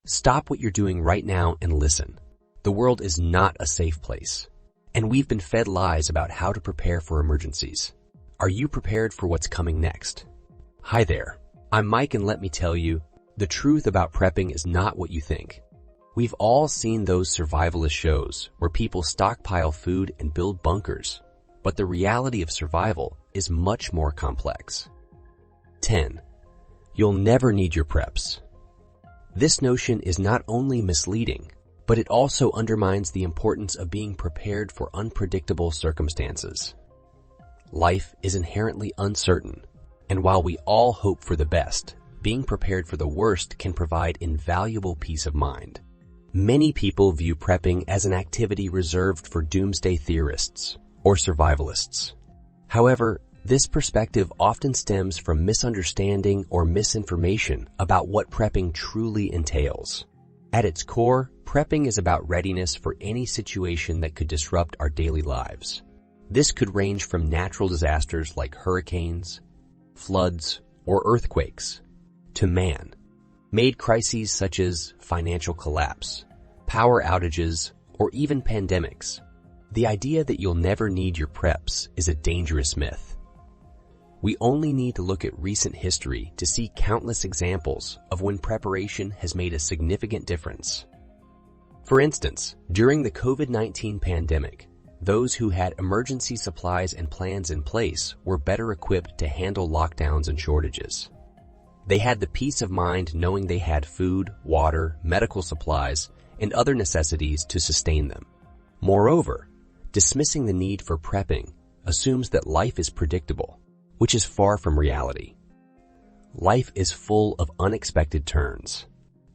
Stop what you're doing right now and listen. The world is not a safe place, and we've been fed lies about how to prepare for emergencies. Are you prepared for what's coming next? Hi there, I'm Mike, and let me tell you, the truth about prepping is not what you think. We've all seen those survivalist shows where people stockpile food and build bunkers, but the reality of survival is much more complex. 10. You'll never need your preps. This notion is not only misleading, but it also undermines the importance of being prepared for unpredictable circumstances. Life is inherently uncertain, and while we all hope for the best, being prepared for the worst can provide invaluable peace of mind. Many people view prepping as an activity reserved for doomsday theorists or survivalists. However, this perspective often stems from misunderstanding or misinformation about what prepping truly entails. At its core, prepping is about readiness for any situation that could disrupt our daily lives. This could range from natural disasters like hurricanes, floods, or earthquakes, to man-made crises such as financial collapse, power outages, or even pandemics. The idea that you'll never need your preps is a dangerous myth. We only need to look at recent history to see countless examples of when preparation has made a significant difference. For instance, during the COVID-19 pandemic, those who had emergency supplies and plans in place were better equipped to handle lockdowns and shortages. They had the peace of mind knowing they had food, water, medical supplies, and other necessities to sustain them. Moreover, dismissing the need for prepping assumes that life is predictable, which is far from reality. Life is full of unexpected turns.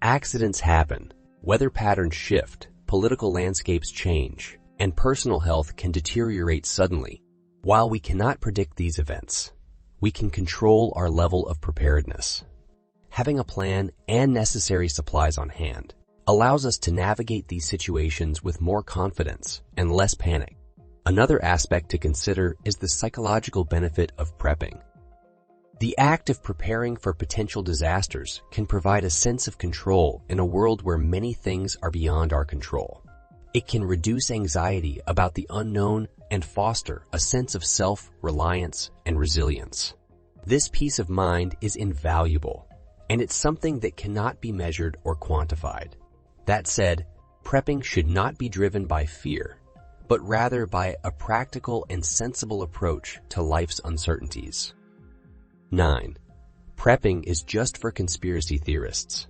Accidents happen, weather patterns shift, political landscapes change, and personal health can deteriorate suddenly. While we cannot predict these events, we can control our level of preparedness. Having a plan and necessary supplies on hand allows us to navigate these situations with more confidence and less panic. Another aspect to consider is the psychological benefit of prepping. The act of preparing for potential disasters can provide a sense of control in a world where many things are beyond our control. It can reduce anxiety about the unknown and foster a sense of self-reliance and resilience. This peace of mind is invaluable, and it's something that cannot be measured or quantified. That said, prepping should not be driven by fear, but rather by a practical and sensible approach to life's uncertainties. 9. Prepping is just for conspiracy theorists.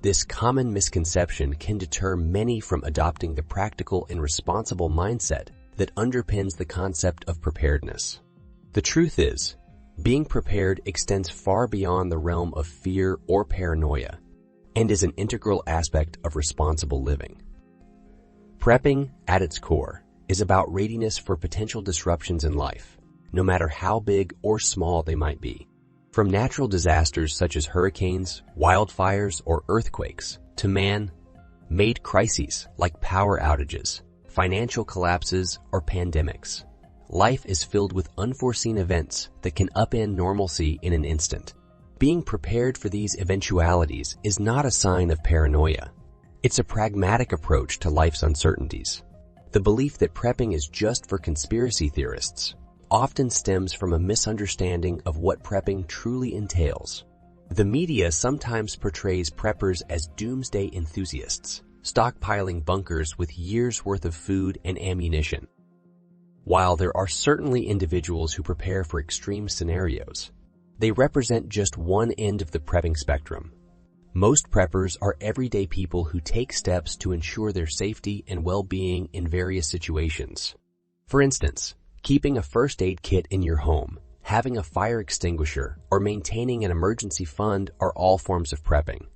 This common misconception can deter many from adopting the practical and responsible mindset that underpins the concept of preparedness. The truth is, being prepared extends far beyond the realm of fear or paranoia and is an integral aspect of responsible living. Prepping, at its core, is about readiness for potential disruptions in life, no matter how big or small they might be. From natural disasters such as hurricanes, wildfires, or earthquakes, to man-made crises like power outages, financial collapses, or pandemics. Life is filled with unforeseen events that can upend normalcy in an instant. Being prepared for these eventualities is not a sign of paranoia. It's a pragmatic approach to life's uncertainties. The belief that prepping is just for conspiracy theorists often stems from a misunderstanding of what prepping truly entails. The media sometimes portrays preppers as doomsday enthusiasts, stockpiling bunkers with years' worth of food and ammunition. While there are certainly individuals who prepare for extreme scenarios, they represent just one end of the prepping spectrum. Most preppers are everyday people who take steps to ensure their safety and well-being in various situations. For instance, keeping a first aid kit in your home, having a fire extinguisher, or maintaining an emergency fund are all forms of prepping.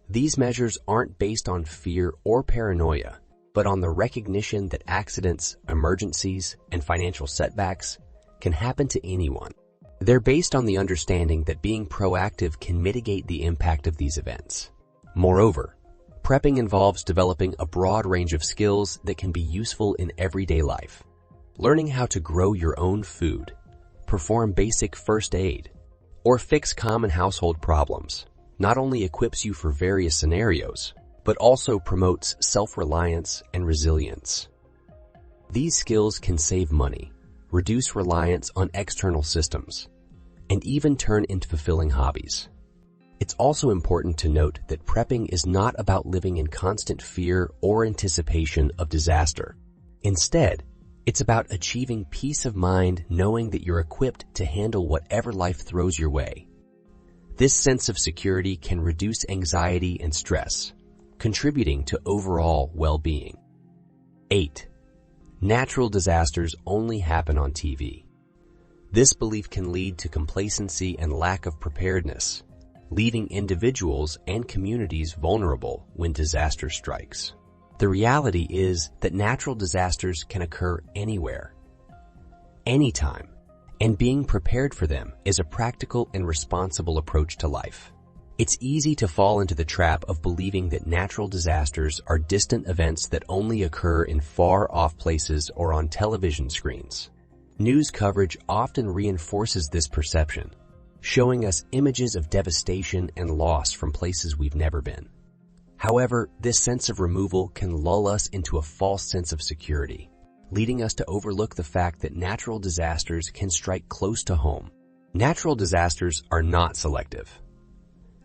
These measures aren't based on fear or paranoia, but on the recognition that accidents, emergencies, and financial setbacks can happen to anyone. They're based on the understanding that being proactive can mitigate the impact of these events. Moreover, prepping involves developing a broad range of skills that can be useful in everyday life. Learning how to grow your own food, perform basic first aid, or fix common household problems not only equips you for various scenarios, but also promotes self-reliance and resilience. These skills can save money, reduce reliance on external systems, and even turn into fulfilling hobbies. It's also important to note that prepping is not about living in constant fear or anticipation of disaster. Instead, it's about achieving peace of mind knowing that you're equipped to handle whatever life throws your way. This sense of security can reduce anxiety and stress, contributing to overall well-being. 8. Natural disasters only happen on TV. This belief can lead to complacency and lack of preparedness, leaving individuals and communities vulnerable when disaster strikes. The reality is that natural disasters can occur anywhere, anytime, and being prepared for them is a practical and responsible approach to life. It's easy to fall into the trap of believing that natural disasters are distant events that only occur in far-off places or on television screens. News coverage often reinforces this perception, showing us images of devastation and loss from places we've never been. However, this sense of removal can lull us into a false sense of security, leading us to overlook the fact that natural disasters can strike close to home. Natural disasters are not selective.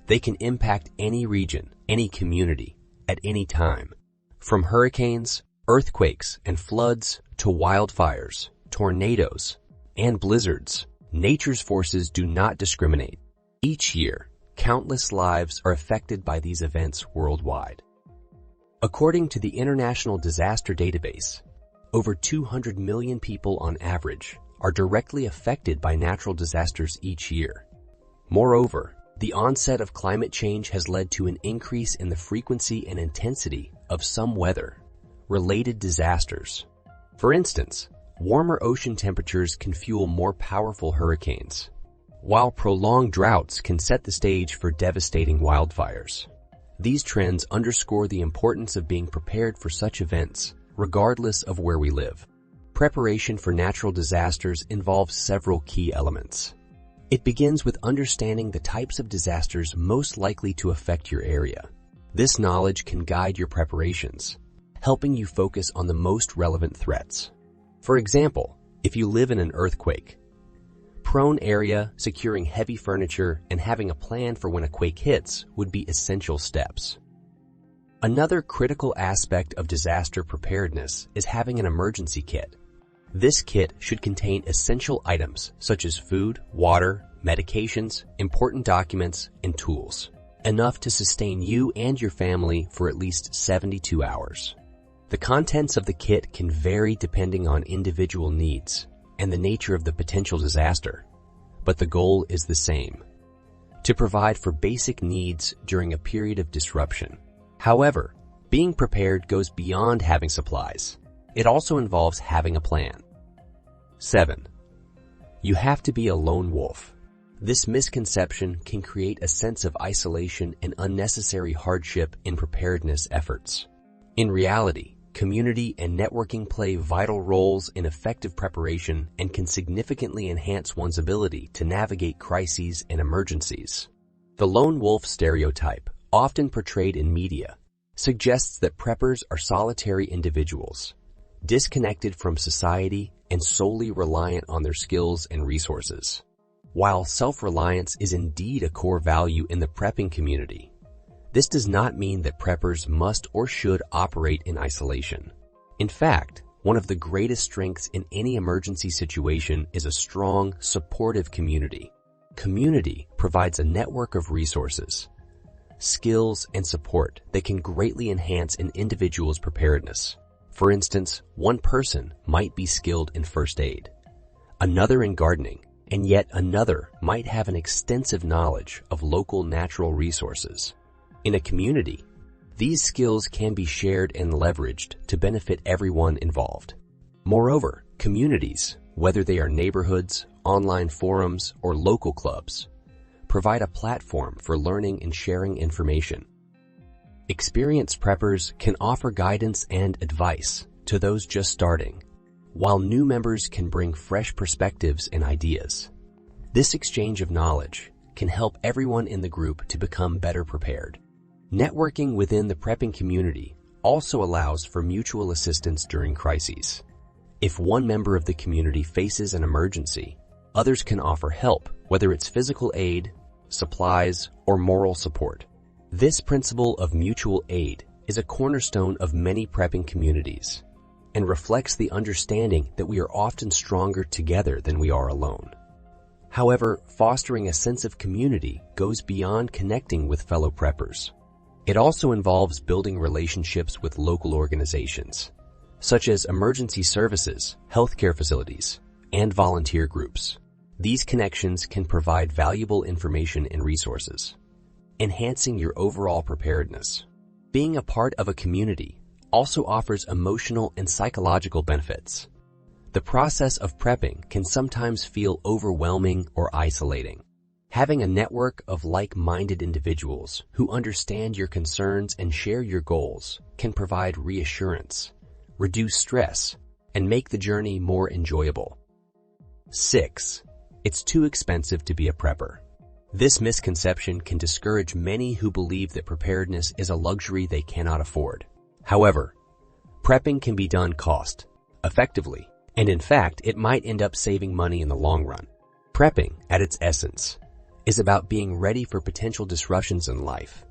They can impact any region, any community, at any time. From hurricanes, earthquakes, and floods to wildfires, tornadoes, and blizzards, nature's forces do not discriminate. Each year, countless lives are affected by these events worldwide. According to the International Disaster Database, over 200 million people on average are directly affected by natural disasters each year. Moreover, the onset of climate change has led to an increase in the frequency and intensity of some weather-related disasters. For instance, warmer ocean temperatures can fuel more powerful hurricanes, while prolonged droughts can set the stage for devastating wildfires. These trends underscore the importance of being prepared for such events, regardless of where we live. Preparation for natural disasters involves several key elements. It begins with understanding the types of disasters most likely to affect your area. This knowledge can guide your preparations, helping you focus on the most relevant threats. For example, if you live in an earthquake-prone area, securing heavy furniture and having a plan for when a quake hits would be essential steps. Another critical aspect of disaster preparedness is having an emergency kit. This kit should contain essential items such as food, water, medications, important documents, and tools, enough to sustain you and your family for at least 72 hours. The contents of the kit can vary depending on individual needs and the nature of the potential disaster, but the goal is the same: to provide for basic needs during a period of disruption. However, being prepared goes beyond having supplies. It also involves having a plan. 7. You have to be a lone wolf. This misconception can create a sense of isolation and unnecessary hardship in preparedness efforts. In reality, community and networking play vital roles in effective preparation and can significantly enhance one's ability to navigate crises and emergencies. The lone wolf stereotype, often portrayed in media, suggests that preppers are solitary individuals, disconnected from society and solely reliant on their skills and resources. While self-reliance is indeed a core value in the prepping community, this does not mean that preppers must or should operate in isolation. In fact, one of the greatest strengths in any emergency situation is a strong, supportive community. Community provides a network of resources, skills, and support that can greatly enhance an individual's preparedness. For instance, one person might be skilled in first aid, another in gardening, and yet another might have an extensive knowledge of local natural resources. In a community, these skills can be shared and leveraged to benefit everyone involved. Moreover, communities, whether they are neighborhoods, online forums, or local clubs, provide a platform for learning and sharing information. Experienced preppers can offer guidance and advice to those just starting, while new members can bring fresh perspectives and ideas. This exchange of knowledge can help everyone in the group to become better prepared. Networking within the prepping community also allows for mutual assistance during crises. If one member of the community faces an emergency, others can offer help, whether it's physical aid, supplies, or moral support. This principle of mutual aid is a cornerstone of many prepping communities and reflects the understanding that we are often stronger together than we are alone. However, fostering a sense of community goes beyond connecting with fellow preppers. It also involves building relationships with local organizations, such as emergency services, healthcare facilities, and volunteer groups. These connections can provide valuable information and resources, enhancing your overall preparedness. Being a part of a community also offers emotional and psychological benefits. The process of prepping can sometimes feel overwhelming or isolating. Having a network of like-minded individuals who understand your concerns and share your goals can provide reassurance, reduce stress, and make the journey more enjoyable. 6. It's too expensive to be a prepper. This misconception can discourage many who believe that preparedness is a luxury they cannot afford. However, prepping can be done cost-effectively, and in fact, it might end up saving money in the long run. Prepping, at its essence, is about being ready for potential disruptions in life,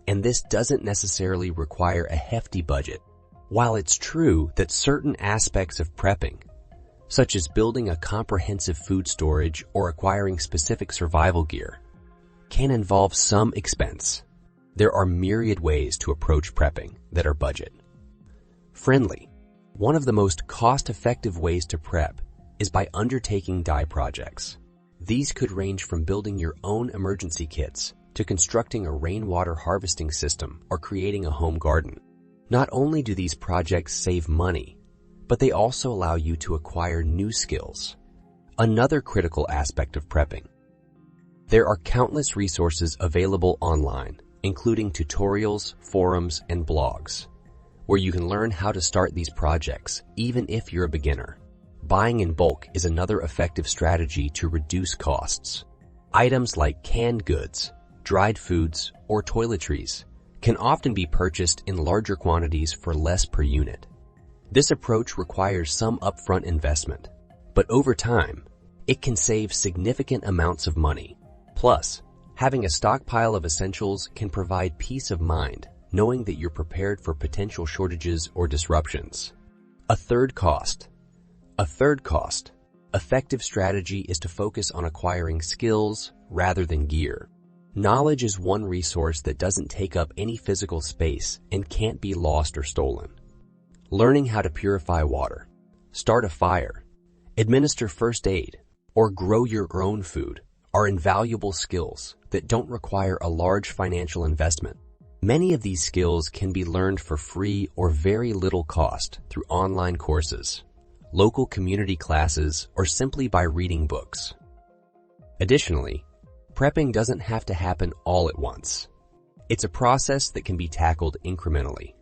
and this doesn't necessarily require a hefty budget. While it's true that certain aspects of prepping, such as building a comprehensive food storage or acquiring specific survival gear, can involve some expense, there are myriad ways to approach prepping that are budget-friendly. One of the most cost-effective ways to prep is by undertaking die projects. These could range from building your own emergency kits to constructing a rainwater harvesting system or creating a home garden. Not only do these projects save money, but they also allow you to acquire new skills. Another critical aspect of prepping. There are countless resources available online, including tutorials, forums, and blogs, where you can learn how to start these projects, even if you're a beginner. Buying in bulk is another effective strategy to reduce costs. Items like canned goods, dried foods, or toiletries can often be purchased in larger quantities for less per unit. This approach requires some upfront investment, but over time, it can save significant amounts of money. Plus, having a stockpile of essentials can provide peace of mind, knowing that you're prepared for potential shortages or disruptions. A third cost-effective strategy is to focus on acquiring skills rather than gear. Knowledge is one resource that doesn't take up any physical space and can't be lost or stolen. Learning how to purify water, start a fire, administer first aid, or grow your own food are invaluable skills that don't require a large financial investment. Many of these skills can be learned for free or very little cost through online courses, local community classes, or simply by reading books. Additionally, prepping doesn't have to happen all at once. It's a process that can be tackled incrementally.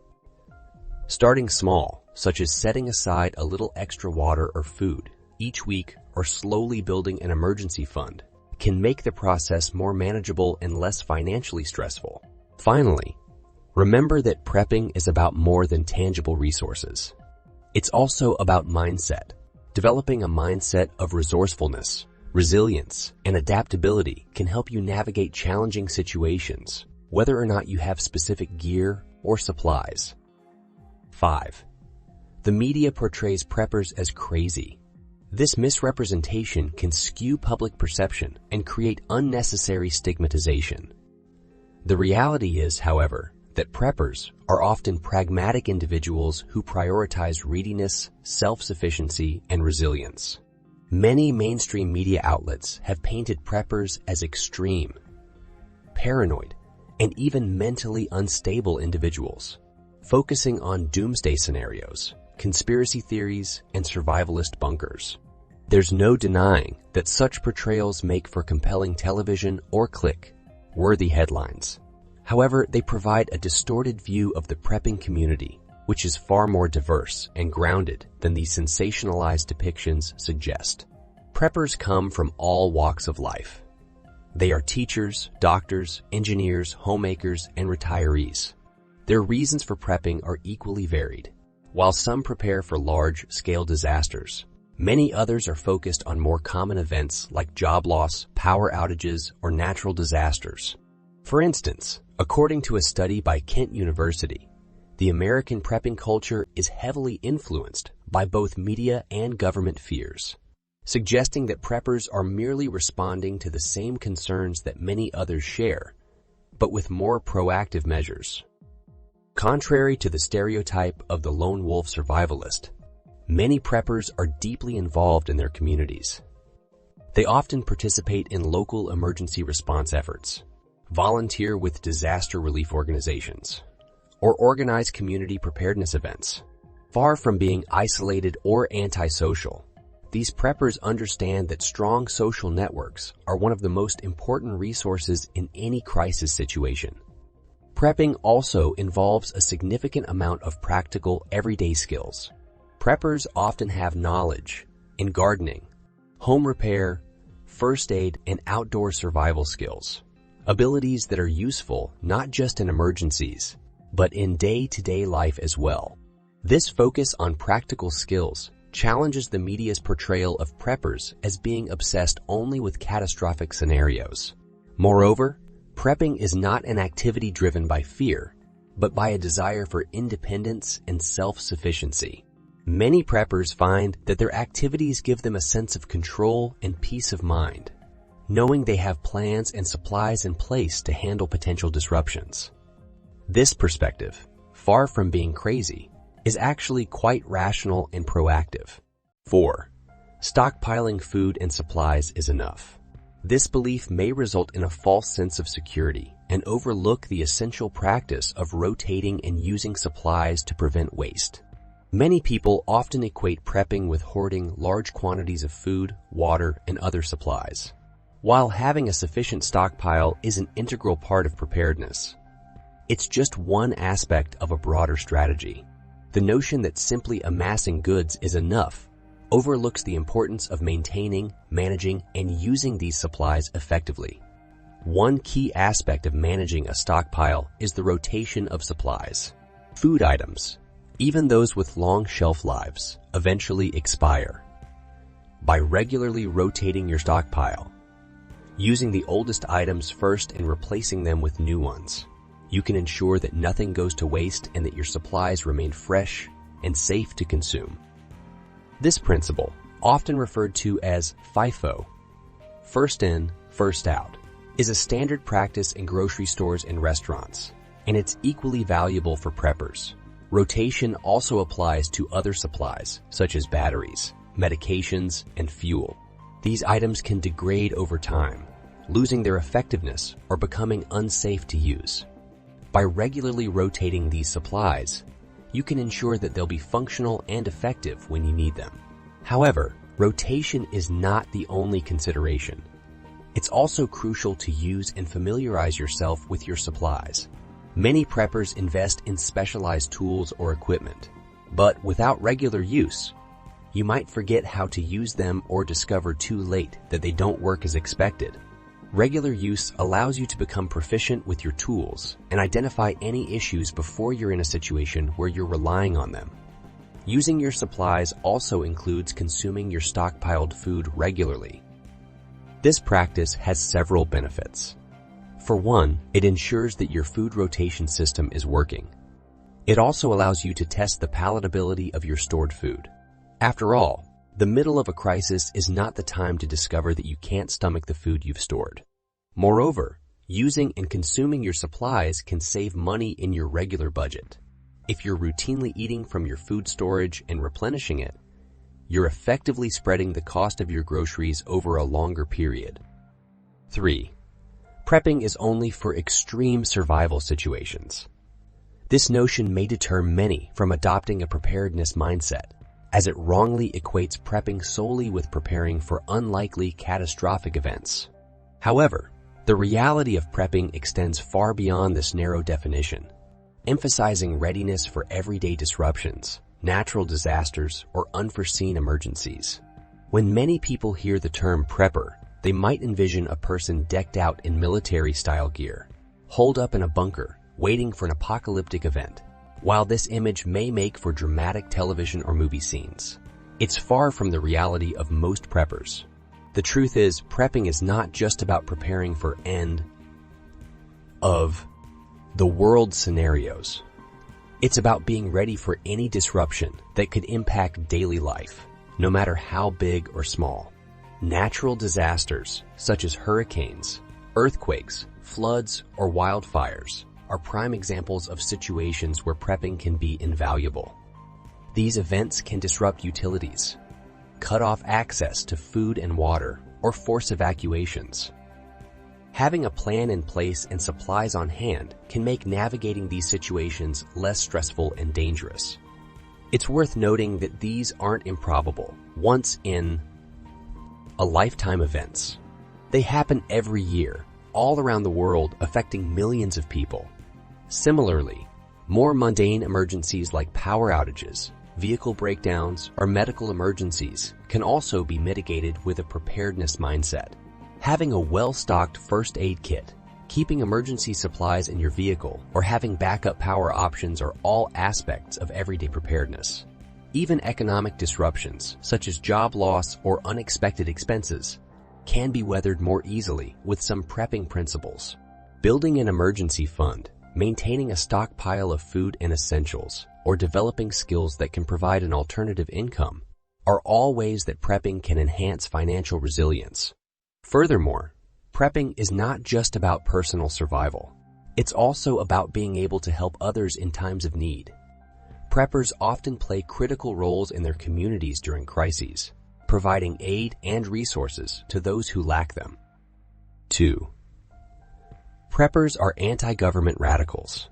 Starting small, such as setting aside a little extra water or food each week or slowly building an emergency fund, can make the process more manageable and less financially stressful. Finally, remember that prepping is about more than tangible resources. It's also about mindset. Developing a mindset of resourcefulness, resilience, and adaptability can help you navigate challenging situations, whether or not you have specific gear or supplies. 5. The media portrays preppers as crazy. This misrepresentation can skew public perception and create unnecessary stigmatization. The reality is, however, that preppers are often pragmatic individuals who prioritize readiness, self-sufficiency, and resilience. Many mainstream media outlets have painted preppers as extreme, paranoid, and even mentally unstable individuals, focusing on doomsday scenarios, conspiracy theories, and survivalist bunkers. There's no denying that such portrayals make for compelling television or click-worthy headlines. However, they provide a distorted view of the prepping community, which is far more diverse and grounded than these sensationalized depictions suggest. Preppers come from all walks of life. They are teachers, doctors, engineers, homemakers, and retirees. Their reasons for prepping are equally varied. While some prepare for large-scale disasters, many others are focused on more common events like job loss, power outages, or natural disasters. For instance, according to a study by Kent University, the American prepping culture is heavily influenced by both media and government fears, suggesting that preppers are merely responding to the same concerns that many others share, but with more proactive measures. Contrary to the stereotype of the lone wolf survivalist, many preppers are deeply involved in their communities. They often participate in local emergency response efforts, volunteer with disaster relief organizations, or organize community preparedness events. Far from being isolated or antisocial, these preppers understand that strong social networks are one of the most important resources in any crisis situation. Prepping also involves a significant amount of practical, everyday skills. Preppers often have knowledge in gardening, home repair, first aid, and outdoor survival skills, abilities that are useful not just in emergencies, but in day-to-day life as well. This focus on practical skills challenges the media's portrayal of preppers as being obsessed only with catastrophic scenarios. Moreover, prepping is not an activity driven by fear, but by a desire for independence and self-sufficiency. Many preppers find that their activities give them a sense of control and peace of mind, knowing they have plans and supplies in place to handle potential disruptions. This perspective, far from being crazy, is actually quite rational and proactive. 4. Stockpiling food and supplies is enough. This belief may result in a false sense of security and overlook the essential practice of rotating and using supplies to prevent waste. Many people often equate prepping with hoarding large quantities of food, water, and other supplies. While having a sufficient stockpile is an integral part of preparedness, it's just one aspect of a broader strategy. The notion that simply amassing goods is enough overlooks the importance of maintaining, managing, and using these supplies effectively. One key aspect of managing a stockpile is the rotation of supplies. Food items, even those with long shelf lives, eventually expire. By regularly rotating your stockpile, using the oldest items first and replacing them with new ones, you can ensure that nothing goes to waste and that your supplies remain fresh and safe to consume. This principle, often referred to as FIFO, first in, first out, is a standard practice in grocery stores and restaurants, and it's equally valuable for preppers. Rotation also applies to other supplies, such as batteries, medications, and fuel. These items can degrade over time, losing their effectiveness or becoming unsafe to use. By regularly rotating these supplies, you can ensure that they'll be functional and effective when you need them. However, rotation is not the only consideration. It's also crucial to use and familiarize yourself with your supplies. Many preppers invest in specialized tools or equipment, but without regular use, you might forget how to use them or discover too late that they don't work as expected. Regular use allows you to become proficient with your tools and identify any issues before you're in a situation where you're relying on them. Using your supplies also includes consuming your stockpiled food regularly. This practice has several benefits. For one, it ensures that your food rotation system is working. It also allows you to test the palatability of your stored food. After all, the middle of a crisis is not the time to discover that you can't stomach the food you've stored. Moreover, using and consuming your supplies can save money in your regular budget. If you're routinely eating from your food storage and replenishing it, you're effectively spreading the cost of your groceries over a longer period. 3. Prepping is only for extreme survival situations. This notion may deter many from adopting a preparedness mindset, as it wrongly equates prepping solely with preparing for unlikely catastrophic events. However, the reality of prepping extends far beyond this narrow definition, emphasizing readiness for everyday disruptions, natural disasters, or unforeseen emergencies. When many people hear the term prepper, they might envision a person decked out in military-style gear, holed up in a bunker, waiting for an apocalyptic event. While this image may make for dramatic television or movie scenes, it's far from the reality of most preppers. The truth is, prepping is not just about preparing for end of the world scenarios. It's about being ready for any disruption that could impact daily life, no matter how big or small. Natural disasters, such as hurricanes, earthquakes, floods, or wildfires, are prime examples of situations where prepping can be invaluable. These events can disrupt utilities, cut off access to food and water, or force evacuations. Having a plan in place and supplies on hand can make navigating these situations less stressful and dangerous. It's worth noting that these aren't improbable, once-in-a-lifetime events. They happen every year, all around the world, affecting millions of people. Similarly, more mundane emergencies like power outages, vehicle breakdowns, or medical emergencies can also be mitigated with a preparedness mindset. Having a well-stocked first aid kit, keeping emergency supplies in your vehicle, or having backup power options are all aspects of everyday preparedness. Even economic disruptions, such as job loss or unexpected expenses, can be weathered more easily with some prepping principles. Building an emergency fund, maintaining a stockpile of food and essentials, or developing skills that can provide an alternative income are all ways that prepping can enhance financial resilience. Furthermore, prepping is not just about personal survival. It's also about being able to help others in times of need. Preppers often play critical roles in their communities during crises, providing aid and resources to those who lack them. 2. Preppers are anti-government radicals.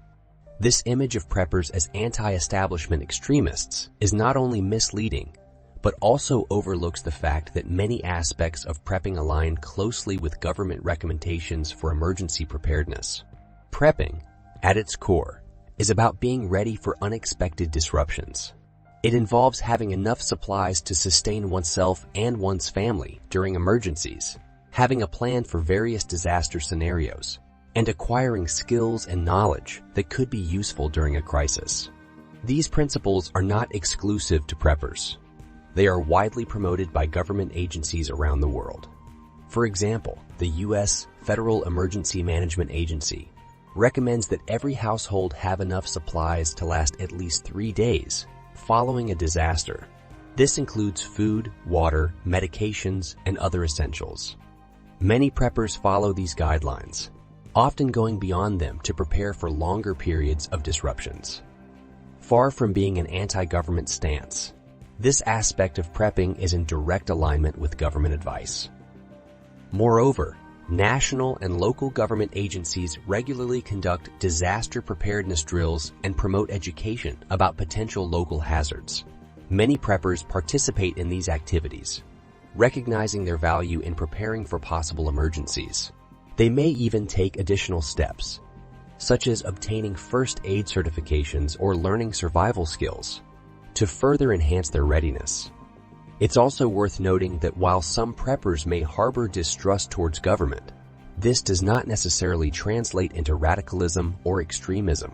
This image of preppers as anti-establishment extremists is not only misleading, but also overlooks the fact that many aspects of prepping align closely with government recommendations for emergency preparedness. Prepping, at its core, is about being ready for unexpected disruptions. It involves having enough supplies to sustain oneself and one's family during emergencies, having a plan for various disaster scenarios, and acquiring skills and knowledge that could be useful during a crisis. These principles are not exclusive to preppers. They are widely promoted by government agencies around the world. For example, the U.S. Federal Emergency Management Agency recommends that every household have enough supplies to last at least 3 days following a disaster. This includes food, water, medications, and other essentials. Many preppers follow these guidelines, often going beyond them to prepare for longer periods of disruptions. Far from being an anti-government stance, this aspect of prepping is in direct alignment with government advice. Moreover, national and local government agencies regularly conduct disaster preparedness drills and promote education about potential local hazards. Many preppers participate in these activities, recognizing their value in preparing for possible emergencies. They may even take additional steps, such as obtaining first aid certifications or learning survival skills, to further enhance their readiness. It's also worth noting that while some preppers may harbor distrust towards government, this does not necessarily translate into radicalism or extremism.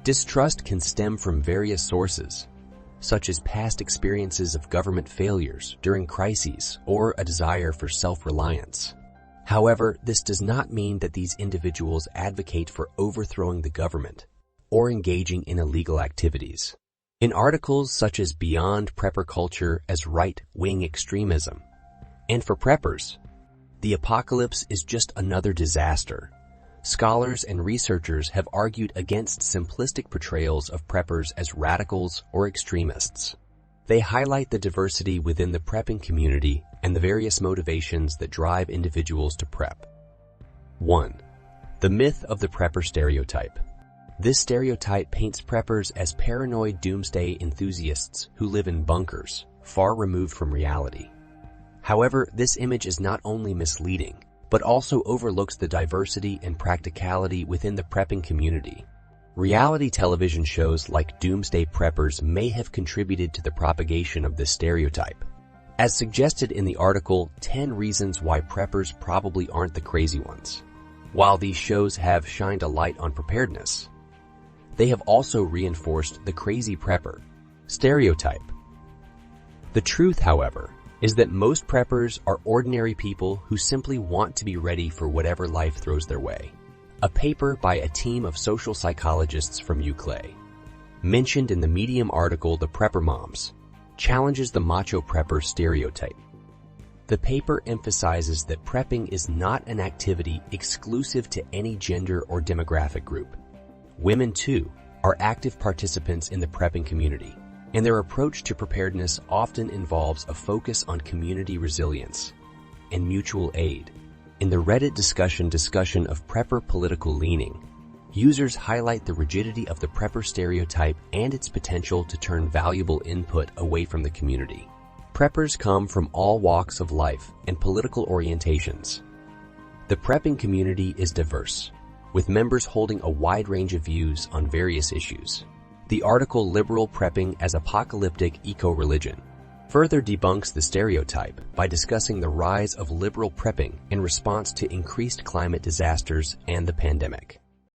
Distrust can stem from various sources, such as past experiences of government failures during crises or a desire for self-reliance. However, this does not mean that these individuals advocate for overthrowing the government or engaging in illegal activities. In articles such as Beyond Prepper Culture as Right-Wing Extremism, and for preppers, the apocalypse is just another disaster, scholars and researchers have argued against simplistic portrayals of preppers as radicals or extremists. They highlight the diversity within the prepping community and the various motivations that drive individuals to prep. 1. The myth of the prepper stereotype. This stereotype paints preppers as paranoid doomsday enthusiasts who live in bunkers, far removed from reality. However, this image is not only misleading, but also overlooks the diversity and practicality within the prepping community. Reality television shows like Doomsday Preppers may have contributed to the propagation of this stereotype. As suggested in the article 10 Reasons Why Preppers Probably Aren't the Crazy Ones, while these shows have shined a light on preparedness, they have also reinforced the crazy prepper stereotype. The truth, however, is that most preppers are ordinary people who simply want to be ready for whatever life throws their way. A paper by a team of social psychologists from Youll, mentioned in the Medium article The Prepper Moms, challenges the macho prepper stereotype. The paper emphasizes that prepping is not an activity exclusive to any gender or demographic group. Women, too, are active participants in the prepping community, and their approach to preparedness often involves a focus on community resilience and mutual aid. In the Reddit discussion of prepper political leaning, users highlight the rigidity of the prepper stereotype and its potential to turn valuable input away from the community. Preppers come from all walks of life and political orientations. The prepping community is diverse, with members holding a wide range of views on various issues. The article Liberal Prepping as Apocalyptic Eco-Religion further debunks the stereotype by discussing the rise of liberal prepping in response to increased climate disasters and the pandemic.